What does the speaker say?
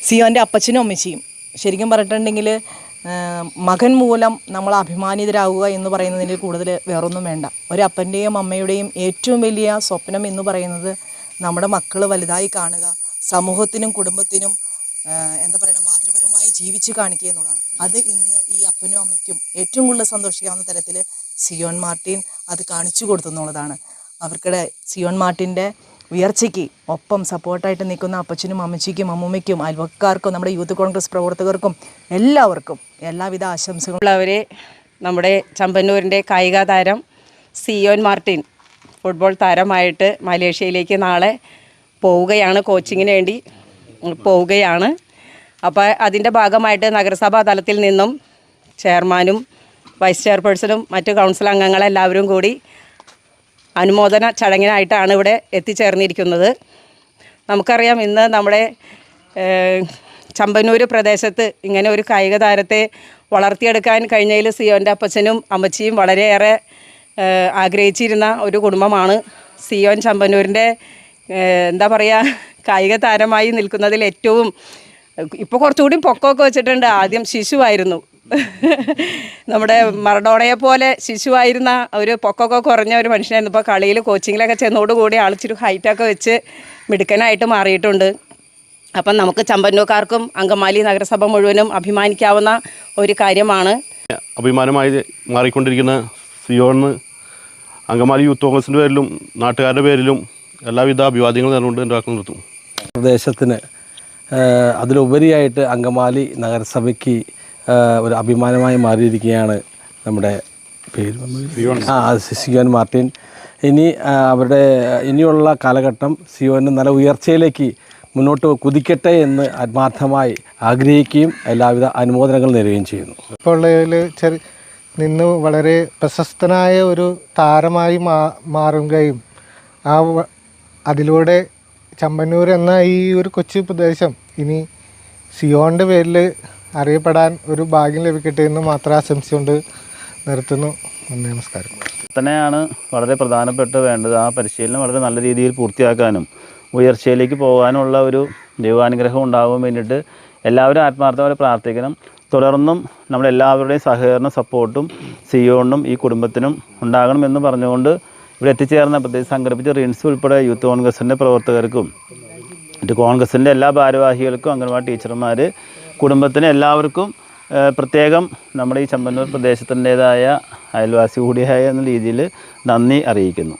സിയോൻ്റെ അപ്പച്ചനും അമ്മച്ചിയും ശരിക്കും പറഞ്ഞിട്ടുണ്ടെങ്കിൽ മകൻ മൂലം നമ്മൾ അഭിമാനിതരാകുക എന്ന് പറയുന്നതിന് കൂടുതൽ വേറൊന്നും വേണ്ട. ഒരപ്പൻ്റെയും അമ്മയുടെയും ഏറ്റവും വലിയ സ്വപ്നം എന്ന് പറയുന്നത് നമ്മുടെ മക്കൾ വലുതായി കാണുക, സമൂഹത്തിനും കുടുംബത്തിനും എന്താ പറയുക മാതൃപരമായി ജീവിച്ച് കാണിക്കുക എന്നുള്ളതാണ്. അത് ഇന്ന് ഈ അപ്പനും അമ്മയ്ക്കും ഏറ്റവും കൂടുതൽ സന്തോഷിക്കാവുന്ന തരത്തിൽ സിയോൺ മാർട്ടിൻ അത് കാണിച്ചു കൊടുത്തു എന്നുള്ളതാണ്. അവർക്കിടെ സിയോൺ മാർട്ടിൻ്റെ ഉയർച്ചയ്ക്ക് ഒപ്പം സപ്പോർട്ടായിട്ട് നിൽക്കുന്ന അപ്പച്ചനും അമ്മച്ചിക്കും അമ്മൂമ്മയ്ക്കും അയൽവക്കാർക്കും നമ്മുടെ യൂത്ത് കോൺഗ്രസ് പ്രവർത്തകർക്കും എല്ലാവർക്കും എല്ലാവിധ ആശംസകളും. അവരെ നമ്മുടെ ചമ്പന്നൂരിൻ്റെ കായിക താരം സിയോൺ മാർട്ടിൻ ഫുട്ബോൾ താരമായിട്ട് മലേഷ്യയിലേക്ക് നാളെ പോവുകയാണ്, കോച്ചിങ്ങിന് വേണ്ടി പോവുകയാണ്. അപ്പോൾ അതിൻ്റെ ഭാഗമായിട്ട് നഗരസഭാ തലത്തിൽ നിന്നും ചെയർമാനും വൈസ് ചെയർപേഴ്സണും മറ്റ് കൗൺസിൽ അംഗങ്ങളെല്ലാവരും കൂടി അനുമോദന ചടങ്ങിനായിട്ടാണ് ഇവിടെ എത്തിച്ചേർന്നിരിക്കുന്നത്. നമുക്കറിയാം ഇന്ന് നമ്മുടെ ചമ്പന്നൂർ പ്രദേശത്ത് ഇങ്ങനെ ഒരു കായിക താരത്തെ വളർത്തിയെടുക്കാൻ കഴിഞ്ഞതിൽ സിയോൻ്റെ അപ്പച്ചനും അമ്മച്ചിയും വളരെയേറെ ആഗ്രഹിച്ചിരുന്ന ഒരു കുടുംബമാണ്. സിയോൻ ചമ്പന്നൂരിൻ്റെ എന്താ പറയുക കായിക താരമായി നിൽക്കുന്നതിൽ ഏറ്റവും ഇപ്പോൾ കുറച്ചുകൂടി പൊക്കമൊക്കെ വെച്ചിട്ടുണ്ട്. ആദ്യം ശിശുവായിരുന്നു, നമ്മുടെ മറഡോണയെ പോലെ ശിശുവായിരുന്ന ഒരു പൊക്കമൊക്കെ കുറഞ്ഞ ഒരു മനുഷ്യനായിരുന്നു. ഇപ്പോൾ കളിയിൽ കോച്ചിങ്ങിലൊക്കെ ചെന്നോടുകൂടി ആളിച്ചിരി ഹൈറ്റൊക്കെ വെച്ച് മിടുക്കനായിട്ട് മാറിയിട്ടുണ്ട്. അപ്പം നമുക്ക് ചമ്പന്നൂർക്കാർക്കും അങ്കമാലി നഗരസഭ മുഴുവനും അഭിമാനിക്കാവുന്ന ഒരു കാര്യമാണ്. അഭിമാനമായി മാറിക്കൊണ്ടിരിക്കുന്ന സിയോണ് അങ്കമാലി യൂത്ത് കോൺഗ്രസിൻ്റെ പേരിലും നാട്ടുകാരുടെ പേരിലും എല്ലാവിധ അഭിവാദ്യങ്ങളും നേർന്നുകൊണ്ട് എൻ്റെ വാക്ക് നിർത്തും. പ്രദേശത്തിന് അതിലുപരിയായിട്ട് അങ്കമാലി നഗരസഭയ്ക്ക് ഒരു അഭിമാനമായി മാറിയിരിക്കുകയാണ് നമ്മുടെ സിയോൺ മാർട്ടിൻ. അവരുടെ ഇനിയുള്ള കാലഘട്ടം സിയോന് നല്ല ഉയർച്ചയിലേക്ക് മുന്നോട്ട് കുതിക്കട്ടെ എന്ന് ആത്മാർത്ഥമായി ആഗ്രഹിക്കുകയും എല്ലാവിധ അനുമോദനങ്ങൾ നേരുകയും ചെയ്യുന്നു. ഇപ്പോൾ നിന്ന് വളരെ പ്രശസ്തനായ ഒരു താരമായി മാറുകയും അതിലൂടെ ചമ്പന്നൂർ എന്ന ഈ ഒരു കൊച്ചു പ്രദേശം ഇനി സിയോണിൻ്റെ പേരിൽ അറിയപ്പെടാൻ ഒരു ഭാഗ്യം ലഭിക്കട്ടെ എന്ന് മാത്രം ആശംസിച്ചുകൊണ്ട് നിർത്തുന്നു. നന്ദി, നമസ്കാരം. തന്നെയാണ് വളരെ പ്രധാനപ്പെട്ട വേണ്ടത്. ആ പരിശീലനം വളരെ നല്ല രീതിയിൽ പൂർത്തിയാക്കാനും ഉയർച്ചയിലേക്ക് പോകാനുള്ള ഒരു ദൈവാനുഗ്രഹം ഉണ്ടാകാൻ വേണ്ടിയിട്ട് എല്ലാവരും ആത്മാർത്ഥമായി പ്രാർത്ഥിക്കണം. തുടർന്നും നമ്മളെല്ലാവരുടെയും സഹകരണ സപ്പോർട്ടും സിയോണിനും ഈ കുടുംബത്തിനും ഉണ്ടാകണമെന്ന് പറഞ്ഞുകൊണ്ട് ഇവിടെ എത്തിച്ചേർന്ന പ്രത്യേകിച്ച് സംഘടിപ്പിച്ച റിൻസ് ഉൾപ്പെടെ യൂത്ത് കോൺഗ്രസിൻ്റെ പ്രവർത്തകർക്കും മറ്റ് കോൺഗ്രസിൻ്റെ എല്ലാ ഭാരവാഹികൾക്കും അംഗൻവാടി ടീച്ചർമാർ കുടുംബത്തിന് എല്ലാവർക്കും പ്രത്യേകം നമ്മുടെ ഈ ചമ്പന്നൂർ പ്രദേശത്തിൻ്റേതായ അയൽവാസി കൂടിയായ എന്ന രീതിയിൽ നന്ദി അറിയിക്കുന്നു.